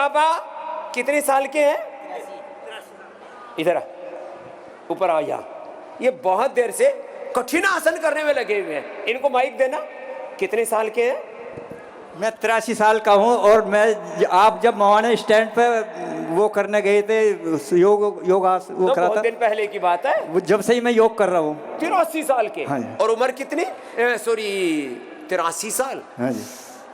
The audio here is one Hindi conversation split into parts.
बाबा कितने साल के हैं? इधर आ, ऊपर आओ यहाँ। ये बहुत देर से कठिन आसन करने में लगे हुए हैं, इनको माइक देना। कितने साल के हैं? मैं 83 साल का हूँ और आप जब मवाना स्टैंड पे वो करने गए थे योग वो तो करा बहुत था, दिन पहले की बात है। वो जब से ही मैं योग कर रहा हूँ। 83 साल के। हाँ जी। और उम्र कितनी? सॉरी 83 साल। हाँ जी।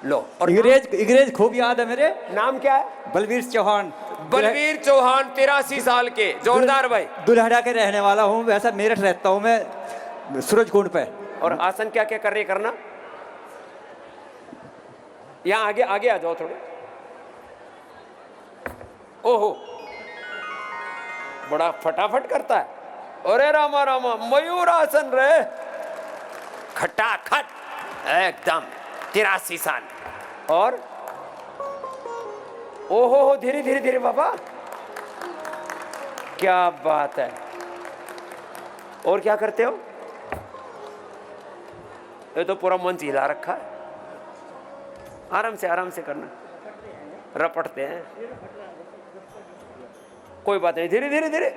लो, और अंग्रेज खूब याद है मेरे। नाम क्या है? बलवीर चौहान। बलवीर चौहान, 83 साल के, जोरदार भाई। दुल्हड़ा के रहने वाला हूँ, वैसा मेरठ रहता हूँ मैं, सूरजकुंड पे। और आसन क्या क्या कर रहे करना? यहाँ आगे आगे आ जाओ थोड़े। ओहो, बड़ा फटाफट करता है। अरे रामा रामा, मयूर आसन रे, खटाखट एकदम। 83 साल। और ओहो, धीरे धीरे धीरे बाबा, क्या बात है। और क्या करते हो? ये तो पूरा मन हिला रखा है। आराम से करना। रपटते हैं, कोई बात नहीं, धीरे धीरे धीरे।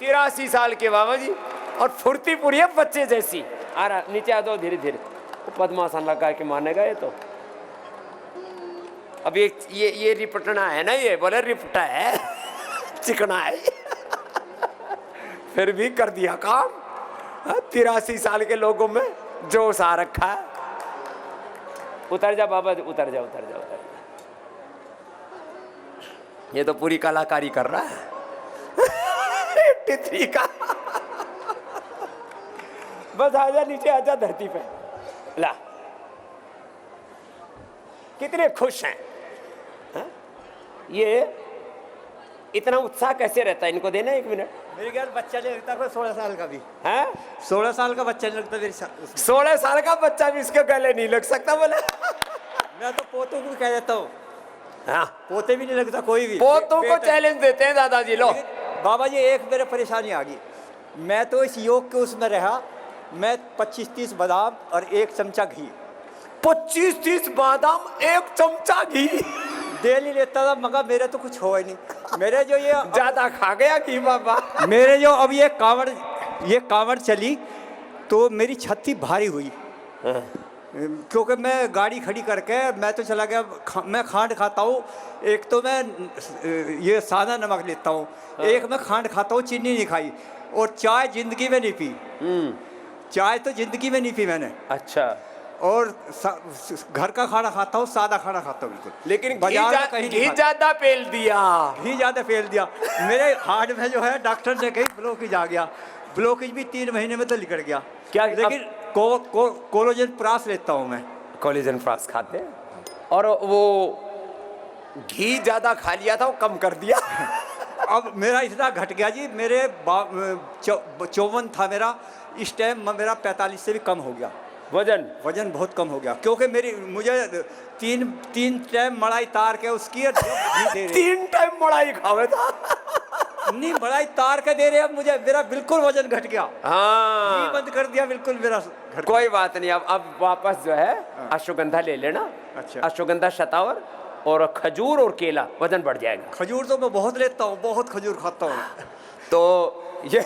तिरासी साल के बाबा जी, और फुर्ती पूरी है बच्चे जैसी। आ रहा, नीचे आ जाओ धीरे धीरे। पद्मासन लगा के मानेगा ये तो। अब ये रिपटना है ना, ये बोले रिपटा है, चिकना है, फिर भी कर दिया काम। 83 साल के लोगों में जोश आ रखा है। उतर जा बाबा, उतर जा उतर जा उतर जा। ये तो पूरी कलाकारी कर रहा है। 83 का। बस आजा नीचे, आजा धरती पे। ला, कितने खुश हैं। हा? ये इतना उत्साह कैसे रहता है? इनको देना 1 मिनट। मेरे ख्याल बच्चा नहीं लगता कोई 16 साल का भी है। 16 साल का बच्चा नहीं लगता मेरे 16 साल का बच्चा भी इसके गले नहीं लग सकता बोले। मैं तो पोतों को कह देता हूँ। हाँ, पोते भी नहीं लगता कोई भी। पोतों को चैलेंज देते हैं दादाजी। लो बाबा जी, एक मेरे परेशानी आ गई। मैं तो इस योग के उसमें रहा, मैं 25-30 बादाम और 1 चमचा घी। 25-30 बादाम, 1 चमचा घी डेली लेता था, मगर मेरे तो कुछ हुआ ही नहीं। मेरे जो ये ज्यादा खा गया घी बाबा। मेरे जो अब ये कांवड़ चली तो मेरी छत्ती भारी हुई। क्योंकि मैं गाड़ी खड़ी करके मैं तो चला गया। मैं खांड खाता हूँ, एक तो मैं ये सादा नमक लेता हूँ, एक मैं खांड खाता हूँ, चीनी नहीं खाई। और चाय जिंदगी में नहीं पी। चाय तो जिंदगी में नहीं पी मैंने। अच्छा। और घर का खाना खाता हूँ, सादा खाना खाता हूँ बिल्कुल। लेकिन घी ज्यादा फेल दिया। घी ज्यादा फेल दिया। मेरे हार्ट में जो है डॉक्टर ने कही ब्लॉकेज आ गया। ब्लॉकेज भी 3 महीने में तो निकल गया। क्या? लेकिन कोलोजन प्रास लेता हूँ मैं। कोलेजन प्रास खाते हैं। और वो घी ज्यादा खा लिया था, वो कम कर दिया। अब मेरा इतना घट गया जी, मेरे 54 था मेरा, इस टाइम मेरा 45 से भी कम हो गया। वजन बहुत कम हो गया, क्योंकि मुझे तीन टाइम मलाई तार के उसकी 3 टाइम मलाई खावे था। नहीं, मलाई तार के दे रहे। अब मेरा बिल्कुल वजन घट गया। हाँ, बंद कर दिया बिल्कुल मेरा। कोई बात नहीं। अब वापस जो है अश्वगंधा ले लेना। अच्छा। अश्वगंधा, शतावर और खजूर और केला, वजन बढ़ जाएगा। खजूर तो मैं बहुत लेता हूँ, बहुत खजूर खाता हूँ। तो ये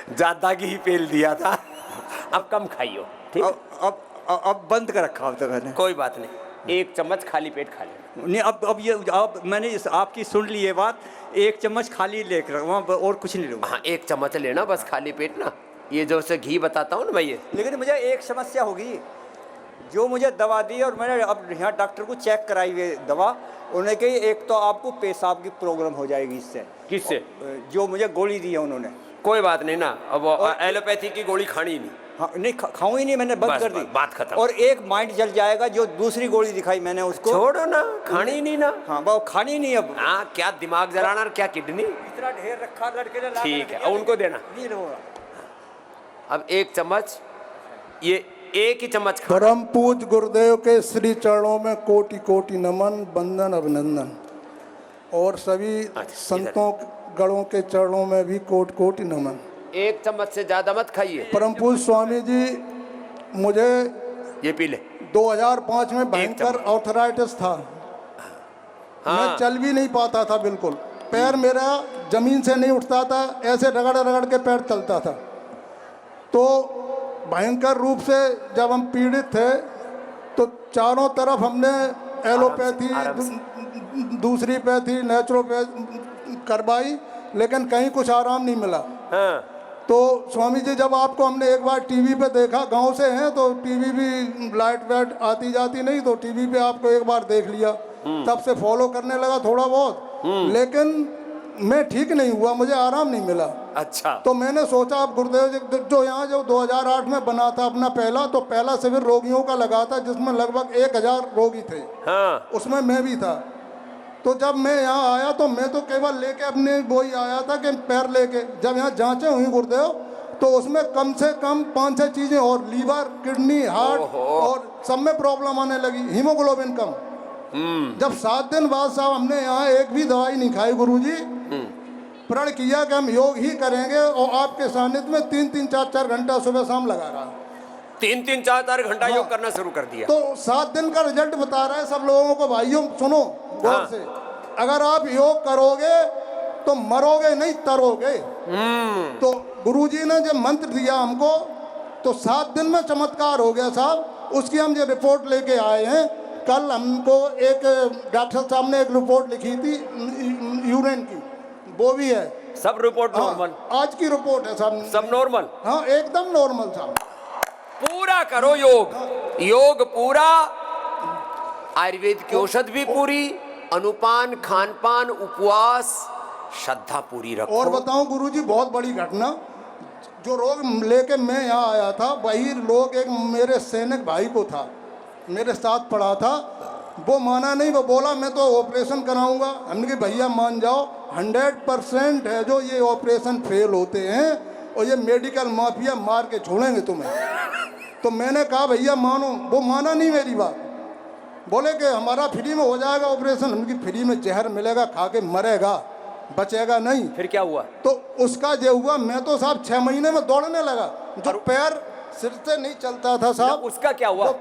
ज्यादा घी फेल दिया था, अब कम खाइयो। ठीक। अब बंद कर रखा था मैंने। कोई बात नहीं, 1 चम्मच खाली पेट खा लेना। नहीं, अब मैंने आपकी सुन ली ये बात। 1 चम्मच खाली लेकर वहाँ और कुछ नहीं लूँगा। हाँ, 1 चम्मच लेना बस, खाली पेट ना। ये जो से घी बताता हूँ ना मैं, ये। लेकिन मुझे एक समस्या होगी, जो मुझे दवा दी और मैंने अब यहाँ डॉक्टर को चेक कराई हुई दवा, उन्होंने कही एक तो आपको पेशाब की प्रॉब्लम हो जाएगी इससे। किससे? जो मुझे गोली दी है उन्होंने। कोई बात नहीं ना, अब एलोपैथी की गोली खानी ही नहीं। हाँ, नहीं खाऊं ही नहीं, मैंने बंद कर दी। बात खत्म। और एक माइंड जल जाएगा, जो दूसरी गोली दिखाई मैंने उसको। छोड़ो ना, खानी ही नहीं ना। हाँ, वो खानी नहीं अब। हाँ, क्या दिमाग जलाना और क्या किडनी। इतना ढेर रखा लड़के ने। ठीक है, उनको देना। नहीं लूंगा। अब 1 चम्मच, ये 1 ही चम्मच खा। परम पूज गुरुदेव के श्री चरणों में कोटि कोटि नमन, बंदन, अभिनंदन। और सभी संतों गणों के चरणों में भी कोटि कोटि नमन। एक चम्मच से ज्यादा मत खाइए। परम पूज्य स्वामी जी, मुझे ये पी ले। 2005 में भयंकर आर्थराइटिस था। मैं चल भी नहीं पाता था, बिल्कुल पैर मेरा जमीन से नहीं उठता था, ऐसे रगड़ रगड़ के पैर चलता था। तो भयंकर रूप से जब हम पीड़ित थे तो चारों तरफ हमने एलोपैथी, दूसरी पैथी, नेचुरोपैथी करवाई, लेकिन कहीं कुछ आराम नहीं मिला। हाँ। तो स्वामी जी, जब आपको हमने एक बार टीवी पे देखा, गांव से हैं तो टीवी भी लाइट वाइट आती जाती नहीं, तो टीवी पे आपको एक बार देख लिया, तब से फॉलो करने लगा थोड़ा बहुत, लेकिन मैं ठीक नहीं हुआ, मुझे आराम नहीं मिला। अच्छा। तो मैंने सोचा अब गुरुदेव जी जो यहाँ जो 2008 में बना था अपना पहला शिविर रोगियों का लगा था, जिसमें लगभग 1000 रोगी थे। हाँ। उसमें मैं भी था। तो जब मैं यहाँ आया तो मैं तो केवल लेके अपने वो ही आया था कि पैर लेके, जब यहाँ जांचें हुई गुरुदेव तो उसमें कम से कम 5-6 चीजें और, लीवर, किडनी, हार्ट और सब में प्रॉब्लम आने लगी, हीमोग्लोबिन कम। जब 7 दिन बाद साहब हमने यहाँ एक भी दवाई नहीं खाई गुरुजी, प्रण किया कि हम योग ही करेंगे, और आपके सानिध्य में 3-3, 4-4 घंटा सुबह शाम लगा रहा। 3-3, 4-4 घंटा योग करना शुरू कर दिया। तो 7 दिन का रिजल्ट बता रहा है सब लोगों को। भाइयों सुनो गौर से, अगर आप योग करोगे तो मरोगे नहीं, तरोगे। तो गुरुजी ने जब मंत्र दिया हमको तो 7 दिन में चमत्कार हो गया साहब। उसकी हम ये रिपोर्ट लेके आए हैं। कल हमको एक डॉक्टर साहब ने एक रिपोर्ट लिखी थी यूरिन की, वो भी है। सब रिपोर्ट नॉर्मल? आज की रिपोर्ट है साहब। सब नॉर्मल? हाँ, एकदम नॉर्मल साहब। पूरा करो योग, योग पूरा, आयुर्वेद की औषध भी पूरी, अनुपान, खानपान, उपवास, श्रद्धा पूरी रखो। और बताऊं गुरुजी, बहुत बड़ी घटना, जो रोग लेके मैं यहाँ आया था वही रोग एक मेरे सैनिक भाई को था, मेरे साथ पड़ा था। वो माना नहीं, वो बोला मैं तो ऑपरेशन कराऊंगा। हमने कहा भैया मान जाओ, 100% है जो ये ऑपरेशन फेल होते हैं और ये मेडिकल माफिया मार के छोड़ेंगे तुम्हें। तो मैंने कहा भैया मानो, वो माना नहीं मेरी बात। बोले कि हमारा फ्री में हो जाएगा ऑपरेशन। हमकी फ्री में जहर मिलेगा, खा के मरेगा, बचेगा नहीं। फिर क्या हुआ? तो उसका जो हुआ, मैं तो साहब 6 महीने में दौड़ने लगा। जो पैर सिर से नहीं चलता था साहब, उसका क्या हुआ? तो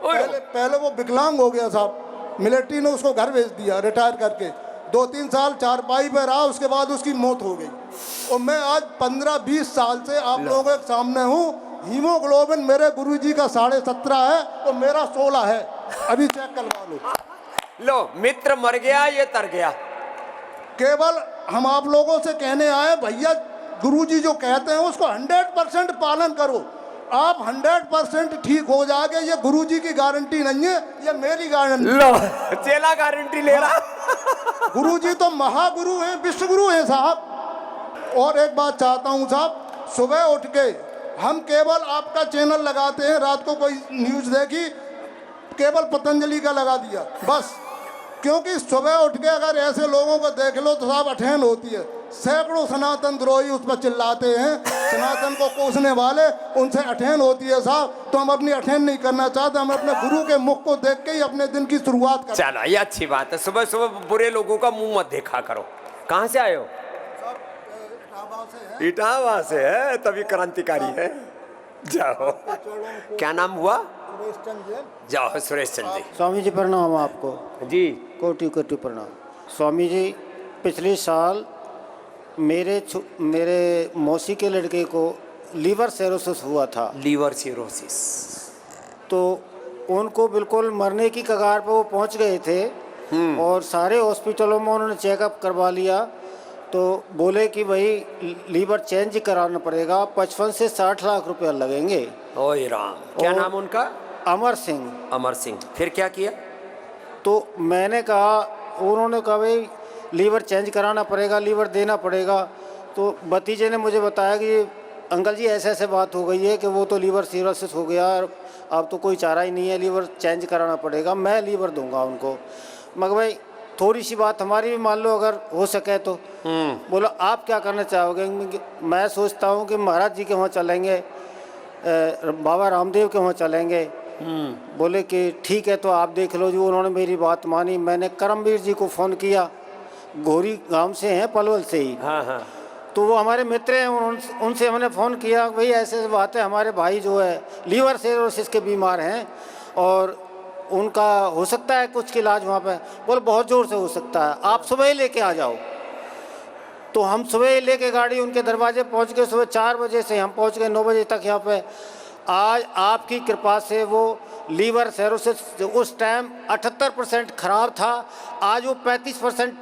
पहले वो विकलांग हो गया साहब। मिलिट्री ने उसको घर भेज दिया रिटायर करके। 2-3 साल चारपाई पर रहा, उसके बाद उसकी मौत हो गई। और मैं आज 15-20 साल से आप लोगों के सामने हूँ। हीमोग्लोबिन मेरे गुरुजी का 17.5 है और मेरा 16 है। अभी चेक करवा लो। मित्र मर गया, ये तर गया। केवल हम आप लोगों से कहने आए भैया, गुरुजी जो कहते हैं उसको 100% पालन करो। आप 100% ठीक हो जाओगे, ये गुरुजी की गारंटी नहीं है, ये मेरी गारंटी। लो, चेला गारंटी ले रहा। गुरुजी तो महागुरु हैं, विश्व गुरु हैं साहब। और एक बात चाहता हूँ साहब, सुबह उठ के हम केवल आपका चैनल लगाते हैं, रात को कोई न्यूज देखी, केवल पतंजलि का लगा दिया बस। क्योंकि सुबह उठ के अगर ऐसे लोगों को देख लो तो साहब अठैन होती है। सैकड़ों सनातन द्रोही उस पर चिल्लाते हैं, सनातन को कोसने वाले, उनसे अठैन होती है साहब। तो हम अपनी अठैन नहीं करना चाहते, हम अपने गुरु के मुख को देख के ही अपने दिन की शुरुआत करते। चलो, ये अच्छी बात है। सुबह सुबह बुरे लोगों का मुंह मत देखा करो। कहाँ से आए हो? इटावा से है, तभी क्रांतिकारी है। जाओ। क्या नाम हुआ? जाओ सुरेश चंद जी। स्वामी जी प्रणाम आपको जी। कोटि कोटि प्रणाम। स्वामी जी, पिछले साल मेरे मौसी के लड़के को लीवर सिरोसिस हुआ था। Liver cirrhosis? तो उनको बिल्कुल मरने की कगार पर वो पहुंच गए थे और सारे हॉस्पिटलों में उन्होंने चेकअप करवा लिया। तो बोले कि भाई लीवर चेंज कराना पड़ेगा, 55 से 60 लाख रुपया लगेंगे। ओए राम। क्या नाम उनका? अमर सिंह। अमर सिंह। फिर क्या किया? तो मैंने कहा, उन्होंने कहा भाई लीवर चेंज कराना पड़ेगा, लीवर देना पड़ेगा। तो भतीजे ने मुझे बताया कि अंकल जी ऐसे ऐसे बात हो गई है कि वो तो लीवर सिरोसिस हो गया, अब तो कोई चारा ही नहीं है, लीवर चेंज कराना पड़ेगा, मैं लीवर दूंगा उनको। मगर भाई थोड़ी सी बात हमारी भी मान लो अगर हो सके तो। बोला आप क्या करना चाहोगे? मैं सोचता हूँ कि महाराज जी के वहाँ चलेंगे, बाबा रामदेव के वहाँ चलेंगे। बोले कि ठीक है, तो आप देख लो जी। उन्होंने मेरी बात मानी। मैंने करमवीर जी को फ़ोन किया घोरी गांव से हैं, पलवल से ही। हाँ हाँ। तो वो हमारे मित्र हैं, उनसे हमने फ़ोन किया, भाई ऐसे ऐसे बात है, हमारे भाई जो है लीवर सिरोसिस के बीमार हैं और उनका हो सकता है कुछ इलाज वहाँ पे। बोले बहुत ज़ोर से हो सकता है, आप सुबह ही लेके आ जाओ। तो हम सुबह ही लेके गाड़ी उनके दरवाजे पहुँच गए। सुबह 4 बजे से हम पहुँच गए 9 बजे तक यहाँ पे। आज आपकी कृपा से वो लीवर सिरोसिस उस टाइम 78% खराब था, आज वो 35%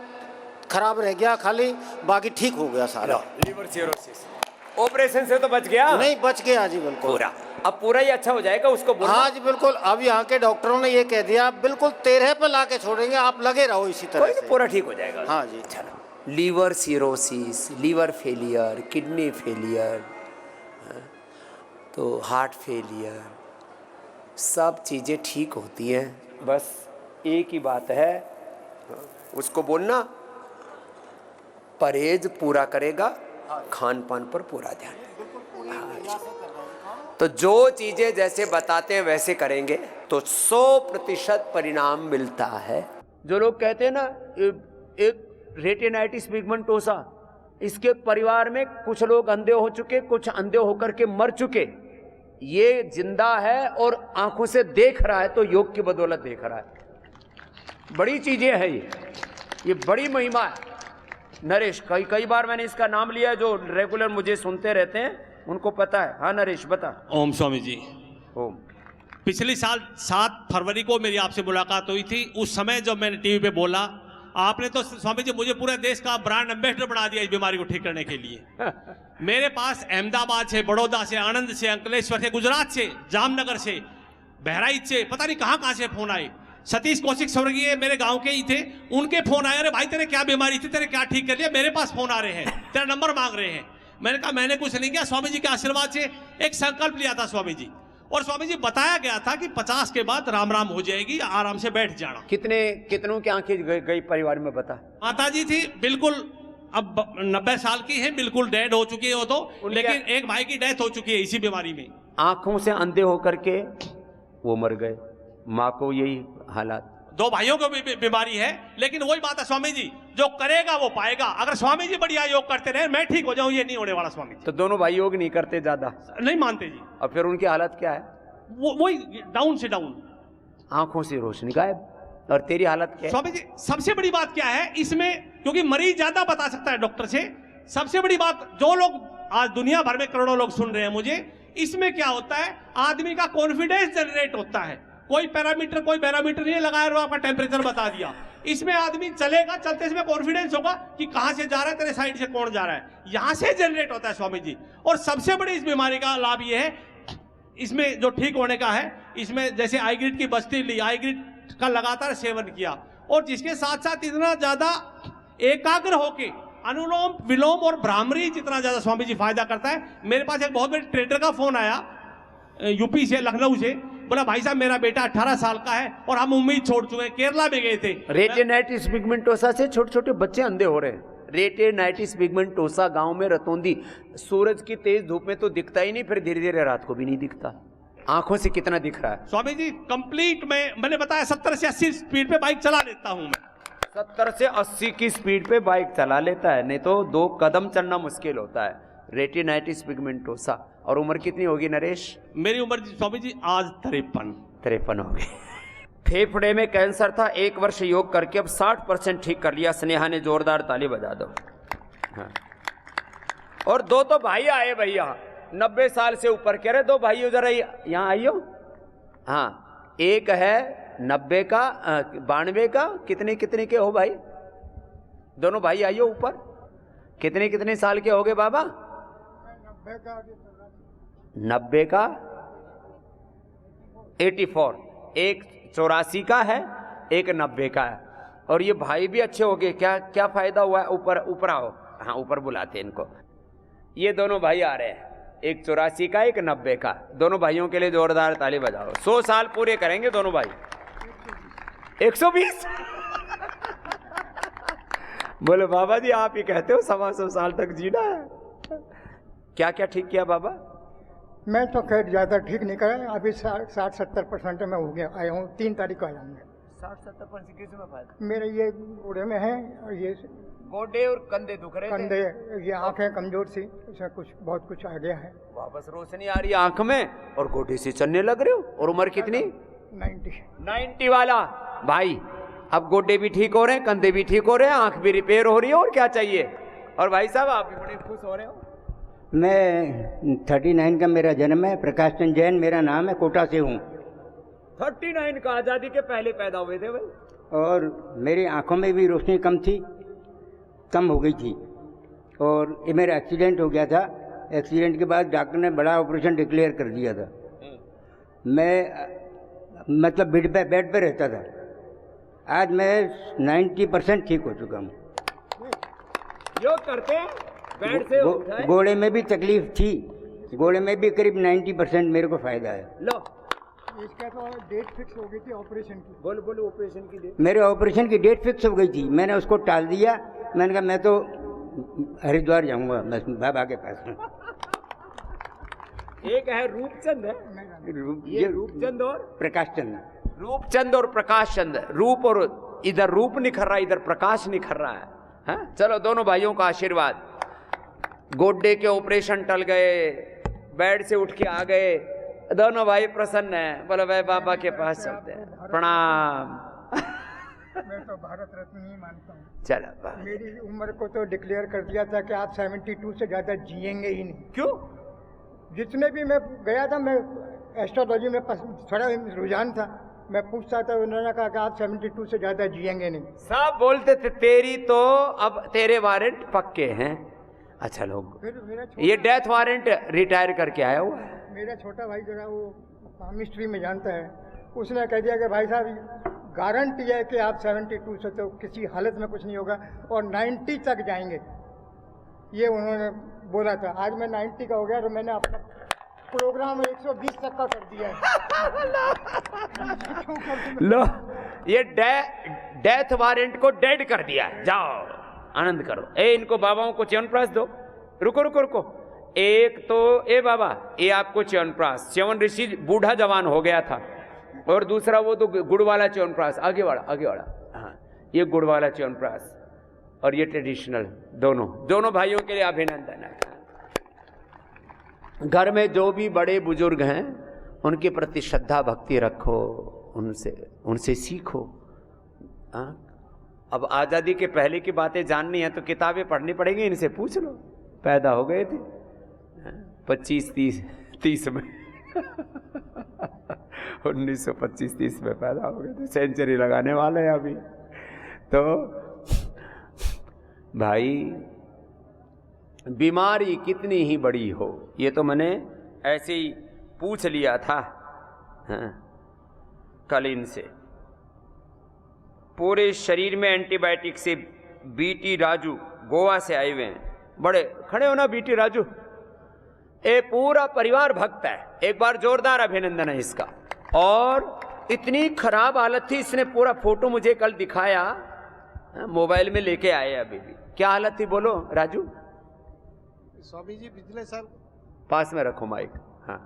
खराब रह गया खाली, बाकी ठीक हो गया सारा। लीवर सिरोसिस ऑपरेशन से तो बच गया? नहीं, बच गया जी बिल्कुल पूरा। अब पूरा ही अच्छा हो जाएगा उसको बोलना। हाँ जी बिल्कुल। अब यहाँ के डॉक्टरों ने ये कह दिया बिल्कुल 13 पे ला के छोड़ेंगे, आप लगे रहो इसी तरह कोई से। नहीं, पूरा ठीक हो जाएगा। हाँ जी। चलो, liver cirrhosis, liver failure, kidney failure, तो हार्ट फेलियर, सब चीज़ें ठीक होती हैं। बस एक ही बात है, उसको बोलना परहेज पूरा करेगा, खान पान पर पूरा ध्यान। तो जो चीज़ें जैसे बताते हैं वैसे करेंगे तो 100% परिणाम मिलता है। जो लोग कहते हैं ना, एक रेटिनाइटिस पिगमेंटोसा, इसके परिवार में कुछ लोग अंधे हो चुके, कुछ अंधे होकर के मर चुके, ये जिंदा है और आंखों से देख रहा है, तो योग की बदौलत देख रहा है। बड़ी चीजें हैं ये बड़ी महिमा है। नरेश, कई बार मैंने इसका नाम लिया, जो रेगुलर मुझे सुनते रहते हैं उनको पता है। हाँ नरेश, बता। ओम स्वामी जी, ओम। पिछले साल 7 फरवरी को मेरी आपसे मुलाकात हुई थी। उस समय जब मैंने टीवी पे बोला, आपने तो स्वामी जी मुझे पूरे देश का ब्रांड एम्बेसडर बना दिया इस बीमारी को ठीक करने के लिए। मेरे पास अहमदाबाद से, बड़ौदा से, आनंद से, अंकलेश्वर से, गुजरात से, जामनगर से, बहराइच से, पता नहीं कहाँ कहाँ से फोन आए। सतीश कौशिक स्वर्गीय मेरे गांव के ही थे, उनके फोन आए, अरे भाई तेरे क्या बीमारी थी, तेरे क्या ठीक कर लिया। मेरे पास फोन आ रहे हैं, तेरा नंबर मांग रहे हैं। मैंने कहा मैंने कुछ नहीं किया, स्वामी जी के आशीर्वाद से एक संकल्प लिया था स्वामी जी, और स्वामी जी बताया गया था कि 50 के बाद राम राम हो जाएगी, आराम से बैठ जाना। कितनों की आंखें गई परिवार में, बता। माता जी थी बिल्कुल, अब 90 साल की है, बिल्कुल डेड हो चुकी है वो तो, लेकिन एक भाई की डेथ हो चुकी है इसी बीमारी में। आंखों से अंधे होकर के वो मर गए, माँ को यही हालात। 2 भाइयों को भी बीमारी है, लेकिन वही बात है स्वामी जी, जो करेगा वो पाएगा। अगर स्वामी जी बढ़िया योग करते रहे, मैं ठीक हो जाऊं, ये नहीं होने वाला स्वामी जी। तो दोनों भाई योग नहीं करते ज्यादा? नहीं मानते जी। अब फिर उनकी हालत क्या है? वही डाउन से डाउन, आंखों से रोशनी गायब। और तेरी हालत क्या है? स्वामी जी सबसे बड़ी बात क्या है इसमें, क्योंकि मरीज ज्यादा बता सकता है डॉक्टर से, सबसे बड़ी बात, जो लोग आज दुनिया भर में करोड़ों लोग सुन रहे हैं मुझे, इसमें क्या होता है, आदमी का कॉन्फिडेंस जनरेट होता है। कोई पैरामीटर नहीं लगाया, आपका टेम्परेचर बता दिया। इसमें आदमी चलेगा, चलते समय कॉन्फिडेंस होगा कि कहां से जा रहा है, तेरे साइड से कौन जा रहा है, यहां से जनरेट होता है स्वामी जी। और सबसे बड़ी इस बीमारी का लाभ ये है, इसमें जो ठीक होने का है, इसमें जैसे आईग्रिड की बस्ती ली, आईग्रिड का लगातार सेवन किया, और जिसके साथ साथ इतना ज्यादा एकाग्र होके अनुलोम विलोम और भ्रामरी जितना ज्यादा स्वामी जी फायदा करता है। मेरे पास एक बहुत बड़े ट्रेडर का फोन आया यूपी से, लखनऊ से, बोला भाई साहब मेरा बेटा 18 साल का है और हम उम्मीद छोड़ चुके हैं, केरला में गए थे। रेटिनाइटिस पिगमेंटोसा से छोटे छोटे बच्चे अंधे हो रहे हैं। रेटिनाइटिस पिगमेंटोसा गांव में रतौंदी, सूरज की तेज धूप में तो दिखता ही नहीं, फिर धीरे धीरे रात को भी नहीं दिखता। आंखों से कितना दिख रहा है स्वामी जी? कंप्लीट मैंने बताया 70 से 80 स्पीड पे बाइक चला लेता हूं मैं। 70 से 80 की स्पीड पे बाइक चला लेता है, नहीं तो 2 कदम चलना मुश्किल होता है। Retinitis pigmentosa. और उम्र कितनी होगी नरेश? मेरी उम्र स्वामी जी आज 53 हो गई। फेफड़े में कैंसर था, 1 वर्ष योग करके अब 60% ठीक कर लिया। स्नेहा ने जोरदार ताली बजा दो। हाँ। और 2 तो भाई आए भैया 90 साल से ऊपर के। रहे 2 भाई जरा यहाँ आइयो। हाँ, एक है 90 का, 92 का, कितने के हो भाई? दोनों भाई आइयो ऊपर। कितने साल के हो गए बाबा? 90 का 84, एक 84 का है, एक 90 का है। और ये भाई भी अच्छे हो गए। क्या फायदा हुआ है? ऊपर आओ। हाँ, ऊपर बुलाते हैं इनको। ये दोनों भाई आ रहे हैं, एक 84 का, एक 90 का। दोनों भाइयों के लिए जोरदार ताली बजाओ। 100 साल पूरे करेंगे दोनों भाई। 120। बोले बाबा जी आप ही कहते हो 125 साल तक जीना है। क्या ठीक किया बाबा? मैं तो खैर ज़्यादा ठीक नहीं करा, अभी 60-70% में हो गया, आया हूँ। 3 तारीख को आया हूँ। 60-70% किस में फायदा? मेरे ये बूढ़े में है और ये गोडे और कंधे दुख रहे थे। कंधे, ये आंखें कमजोर सी, इसमें कुछ बहुत कुछ आ गया है। वापस रोशनी आ रही है आंख में और गोडे से चलने लग रहे हो। और उम्र कितनी? 90 वाला भाई। अब गोडे भी ठीक हो रहे हैं, कंधे भी ठीक हो रहे हैं, आंख भी रिपेयर हो रही है, और क्या चाहिए। और भाई साहब आप भी बड़े खुश हो रहे हो। मैं 39 का मेरा जन्म है, प्रकाश चंद जैन मेरा नाम है, कोटा से हूँ। 39 का आज़ादी के पहले पैदा हुए थे भाई। और मेरी आंखों में भी रोशनी कम हो गई थी। और ये मेरा एक्सीडेंट हो गया था। एक्सीडेंट के बाद डॉक्टर ने बड़ा ऑपरेशन डिक्लेयर कर दिया था। मैं मतलब बेड पे रहता था। आज मैं 90% ठीक हो चुका हूँ। योग करते हैं, बेड से उठाए। घोड़े में भी तकलीफ थी, घोड़े में भी करीब 90% मेरे को फायदा है। लो इसका तो डेट फिक्स हो गई थी ऑपरेशन की। बोलो ऑपरेशन की डेट। मेरे ऑपरेशन की डेट फिक्स हो गई थी, मैंने उसको टाल दिया। मैंने कहा मैं तो हरिद्वार जाऊंगा, मैं बाबा के पास। एक है रूपचंद है, ये रूपचंद और प्रकाश चंद। रूपचंद और प्रकाश चंद। रूप और इधर रूप निखर रहा है, इधर प्रकाश निखर रहा है। हाँ? चलो दोनों भाइयों का आशीर्वाद। गोड्डे के ऑपरेशन टल गए, बेड से उठ के आ गए, दोनों भाई प्रसन्न हैं। बोलो भाई बाबा के पास चलते हैं। प्रणाम। मैं तो भारत रत्न ही मानता हूँ। चलो भाई। मेरी उम्र को तो डिक्लेयर कर दिया था कि आप 72 से ज़्यादा जिएंगे ही नहीं। क्यों? जितने भी मैं गया था, मैं एस्ट्रोलॉजी में थोड़ा रुझान था, मैं पूछता था, उन्होंने कहा कि आप 72 से ज़्यादा जिएंगे नहीं। सब बोलते थे तेरी तो अब तेरे वारंट पक्के हैं। अच्छा लोग, फिर मेरा ये डेथ वारंट रिटायर करके आया हुआ है। मेरा छोटा भाई जरा वो केमिस्ट्री में जानता है, उसने कह दिया कि भाई साहब गारंटी है कि आप 72 से तो किसी हालत में कुछ नहीं होगा और 90 तक जाएंगे, ये उन्होंने बोला था। आज मैं 90 का हो गया और मैंने अपना प्रोग्राम 120 तक का कर दिया है। लो ये डेथ वारंट को डेड कर दिया है। जाओ आनंद करो। इनको बाबाओं को च्यवनप्राश दो। रुको। एक तो बाबा ये आपको च्यवनप्राश, च्यवन ऋषि बूढ़ा जवान हो गया था, और दूसरा वो तो गुड़ वाला च्यवनप्राश, आगे वाला। हाँ ये गुड़ वाला च्यवनप्राश और ये ट्रेडिशनल, दोनों भाइयों के लिए अभिनंदन है। घर में जो भी बड़े बुजुर्ग हैं उनके प्रति श्रद्धा भक्ति रखो, उनसे सीखो। अब आज़ादी के पहले की बातें जाननी है तो किताबें पढ़नी पड़ेगी, इनसे पूछ लो। पैदा हो गए थे 25-30 में 1925-30 में पैदा हो गए थे, सेंचुरी लगाने वाले हैं अभी। तो भाई बीमारी कितनी ही बड़ी हो, ये तो मैंने ऐसे ही पूछ लिया था कल इनसे। पूरे शरीर में एंटीबायोटिक से बीटी राजू गोवा से आए हुए हैं। बड़े खड़े हो ना बीटी राजू, ये पूरा परिवार भक्त है। एक बार जोरदार अभिनंदन है इसका। और इतनी खराब हालत थी, इसने पूरा फोटो मुझे कल दिखाया, मोबाइल में लेके आए अभी भी। क्या हालत थी बोलो राजू? स्वामी जी पिछले साल, पास में रखो माइक। हाँ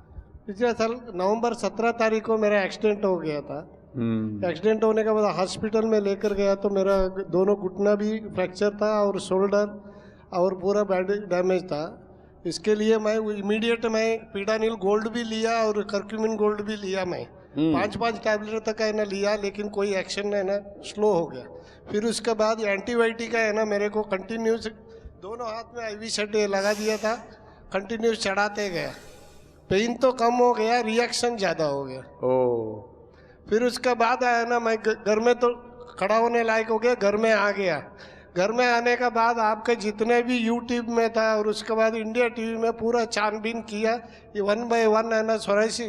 पिछले साल नवंबर 17 तारीख को मेरा एक्सीडेंट हो गया था। एक्सीडेंट होने के बाद हॉस्पिटल में लेकर गया तो मेरा दोनों घुटना भी फ्रैक्चर था और शोल्डर और पूरा बॉडी डैमेज था। इसके लिए मैं इमीडिएट पीडानिल गोल्ड भी लिया और कर्क्यूमिन गोल्ड भी लिया। मैं 5 टैबलेट तक है ना लिया, लेकिन कोई एक्शन है ना स्लो हो गया। फिर उसके बाद एंटीबायोटिक है ना मेरे को कंटिन्यूस दोनों हाथ में IV सेट लगा दिया था, कंटिन्यूस चढ़ाते गया। पेन तो कम हो गया, रिएक्शन ज़्यादा हो गया। फिर उसके बाद है ना मैं घर में तो खड़ा होने लायक हो गया, घर में आ गया। घर में आने के बाद आपके जितने भी यूट्यूब में था और उसके बाद इंडिया टीवी में पूरा छानबीन किया। ये 1 by 1 है ना 84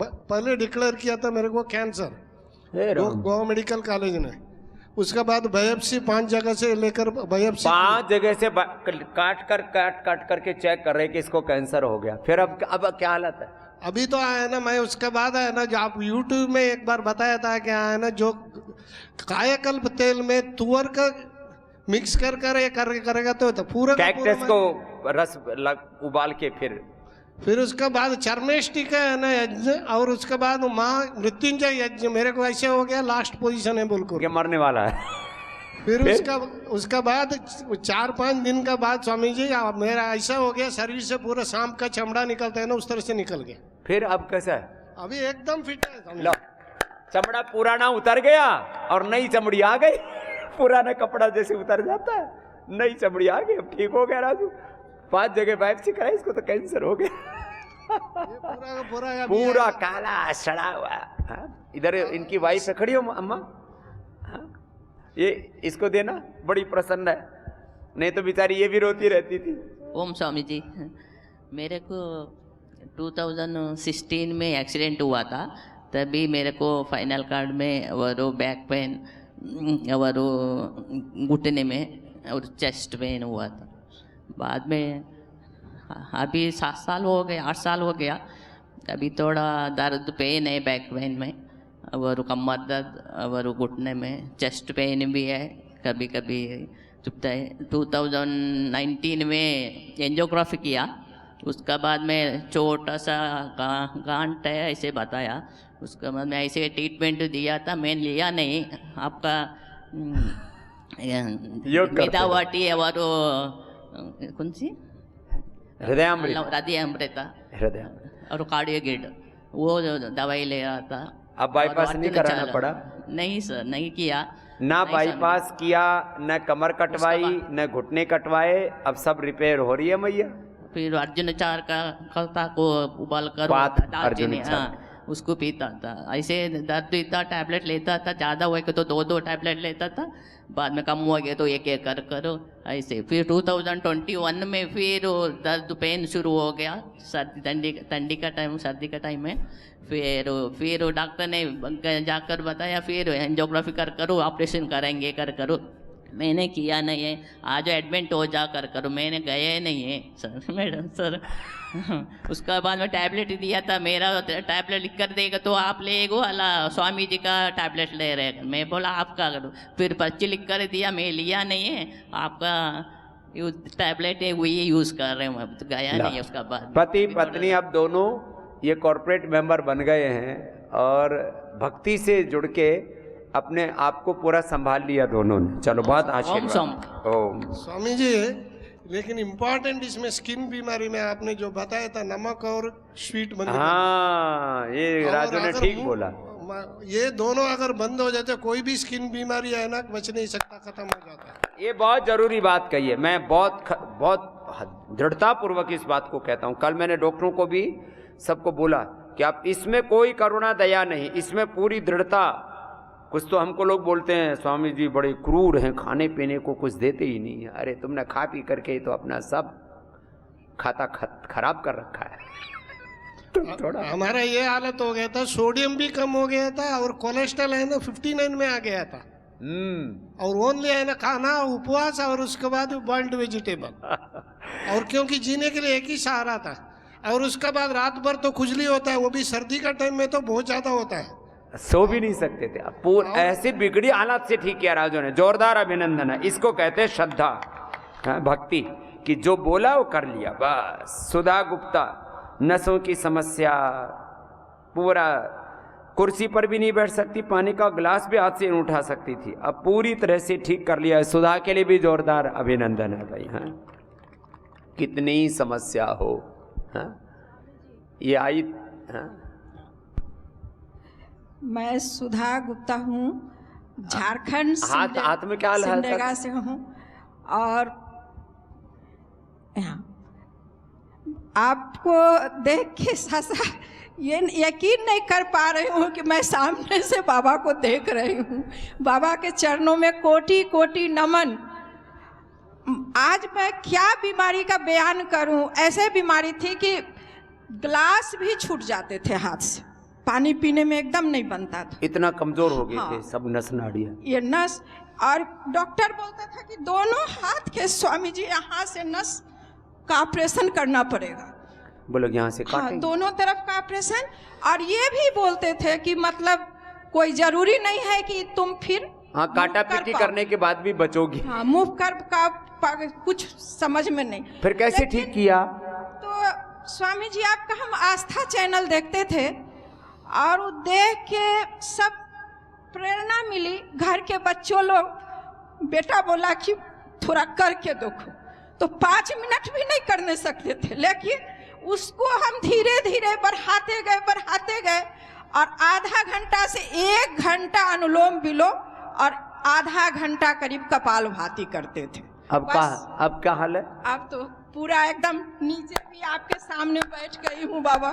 पहले डिक्लेयर किया था मेरे को कैंसर गोवा मेडिकल कॉलेज ने। उसके बाद बायोप्सी 5 जगह से लेकर बायोप्सी 5 जगह से काट करके चेक कर रहे कि इसको कैंसर हो गया। फिर अब क्या हालत है? अभी तो है ना मैं उसके बाद है ना जो आप यूट्यूब में एक बार बताया था कि है ना जो कायाकल्प तेल में तुअर का मिक्स कर ये करेगा तो पूरा कैक्टस को रस उबाल के फिर फिर उसके बाद चर्मेष्टिका है ना यज्ञ, और उसके बाद माँ मृत्युंजय यज्ञ। मेरे को ऐसे हो गया लास्ट पोजीशन है बिल्कुल, ये मरने वाला है। फिर उसका बाद 4-5 दिन का बाद स्वामी जी मेरा ऐसा हो गया, शरीर से पूरा सांप का चमड़ा निकलता है ना, उस तरह से निकल गया। फिर अब कैसा है? अभी एकदम फिट है स्वामी लो, चमड़ा पुराना उतर गया और नई चमड़ी आ गई। पुराना कपड़ा जैसे उतर जाता है, नई चमड़ी आ गई, अब ठीक हो गया राजू। 5 जगह बाइप्सी कराई, इसको तो कैंसर हो गया। पूरा काला सड़ा हुआ। हाँ? इधर इनकी वाइफ से खड़ी हो अम्मा, हाँ? ये इसको देना, बड़ी प्रसन्न है, नहीं तो बेचारी ये भी रोती रहती थी। ओम स्वामी जी, मेरे को 2016 में एक्सीडेंट हुआ था, तभी मेरे को फाइनल कार्ड में और बैक पेन और घुटने में और चेस्ट पेन हुआ था। बाद में अभी 7 साल हो गए, 8 साल हो गया, अभी थोड़ा दर्द पेन है बैक पेन में, और कमर दर्द और घुटने में, चेस्ट पेन भी है कभी कभी चुभता है। 2019 में एंजियोग्राफी किया, उसका बाद में छोटा सा गांठ है ऐसे बताया, उसका बाद में ऐसे ट्रीटमेंट दिया था, मैं लिया नहीं। आपका मेदावाटी और कौन सी हृदयामृता और कार्डियोगिड, वो दवाई ले रहा था। अब बाईपास नहीं कराना पड़ा? नहीं सर, नहीं किया ना, बाईपास किया, न कमर कटवाई, न घुटने कटवाए, अब सब रिपेयर हो रही है मैया। फिर अर्जुन चार का कलता को उबाल कर दालचीनी, हाँ, उसको पीता था। ऐसे दर्द इतना टैबलेट लेता था, ज़्यादा हुआ तो 2-2 टैबलेट लेता था, बाद में कम हो गया तो एक कर करो ऐसे। फिर 2021 में फिर दर्द पेन शुरू हो गया, सर्दी ठंडी का टाइम, सर्दी का टाइम में। फिर डॉक्टर ने जाकर बताया, फिर एंजियोग्राफी करो, ऑपरेशन करेंगे करो। मैंने किया नहीं है, आज एडमिट हो जा करो, मैंने गए नहीं है सर। मैडम सर उसका बाद में टैबलेट दिया था, मेरा टैबलेट लिख कर देगा तो आप ले गो, अल्लाह स्वामी जी का टैबलेट ले रहे। मैं बोला आपका करो, फिर पर्ची लिख कर दिया, मैं लिया नहीं है, आपका टैबलेट है वही यूज़ कर रहे हूँ, तो गया नहीं है। उसका बाद पति पत्नी अब दोनों ये कॉर्पोरेट मेंबर बन गए हैं और भक्ति से जुड़ के अपने आप को पूरा संभाल लिया दोनों ने। चलो बहुत आशीर्वाद। ओम स्वामी जी, लेकिन इम्पोर्टेंट इसमें स्किन बीमारी में आपने जो बताया था, नमक और स्वीट बंद, हाँ ये राजू ने ठीक बोला। ये दोनों अगर बंद हो जाते, कोई भी स्किन बीमारी है ना, बच नहीं सकता, खत्म हो जाता है। ये बहुत जरूरी बात कही है, मैं बहुत दृढ़ता पूर्वक इस बात को कहता हूँ। कल मैंने डॉक्टरों को भी सबको बोला कि आप इसमें कोई करुणा दया नहीं, इसमें पूरी दृढ़ता। कुछ तो हमको लोग बोलते हैं स्वामी जी बड़े क्रूर हैं, खाने पीने को कुछ देते ही नहीं है। अरे तुमने खा पी करके ही तो अपना सब खाता खराब कर रखा है। थोड़ा हमारा ये हालत हो गया था, सोडियम भी कम हो गया था और कोलेस्ट्रॉल है ना 59 में आ गया था। और ओनली है ना खाना, उपवास और उसके बाद बॉइल्ड वेजिटेबल, और क्योंकि जीने के लिए एक ही सहारा था। और उसके बाद रात भर तो खुजली होता है, वो भी सर्दी का टाइम में तो बहुत ज्यादा होता है, सो भी नहीं सकते थे। पूरा ऐसी बिगड़ी हालत से ठीक किया राजू ने, जोरदार अभिनंदन है। इसको कहते हैं श्रद्धा, भक्ति कि जो बोला वो कर लिया बस। सुधा गुप्ता नसों की समस्या, पूरा कुर्सी पर भी नहीं बैठ सकती, पानी का गिलास भी हाथ से नहीं उठा सकती थी, अब पूरी तरह से ठीक कर लिया। सुधा के लिए भी जोरदार अभिनंदन है भाई। हाँ, कितनी समस्या हो, हाँ ये आई। हाँ, मैं सुधा गुप्ता हूँ, झारखंड हाथ में क्या सिमडेगा से हूँ। और आपको देख के सासा ये यकीन नहीं कर पा रही हूँ कि मैं सामने से बाबा को देख रही हूँ। बाबा के चरणों में कोटि कोटि नमन। आज मैं क्या बीमारी का बयान करूँ, ऐसे बीमारी थी कि ग्लास भी छूट जाते थे हाथ से, पानी पीने में एकदम नहीं बनता था, इतना कमजोर हो गए हाँ, थे सब नस नाड़ियाँ, ये नस। और डॉक्टर बोलता था कि दोनों हाथ के स्वामी जी यहाँ से नस का ऑपरेशन करना पड़ेगा, बोलो यहाँ से हाँ, दोनों तरफ का ऑपरेशन। और ये भी बोलते थे कि मतलब कोई जरूरी नहीं है कि तुम फिर हाँ काटा पीटी करने के बाद भी बचोगी, हाँ मूव कर का कुछ समझ में नहीं। फिर कैसे ठीक किया? तो स्वामी जी आपका हम आस्था चैनल देखते थे और वो देख के सब प्रेरणा मिली। घर के बच्चों लोग, बेटा बोला कि थोड़ा करके देखो, तो 5 मिनट भी नहीं करने सकते थे, लेकिन उसको हम धीरे धीरे बढ़ाते गए और आधा घंटा से 1 घंटा अनुलोम विलोम और आधा घंटा करीब कपालभाति करते थे। अब क्या हाल है? अब तो पूरा एकदम नीचे भी आपके सामने बैठ गई हूँ बाबा।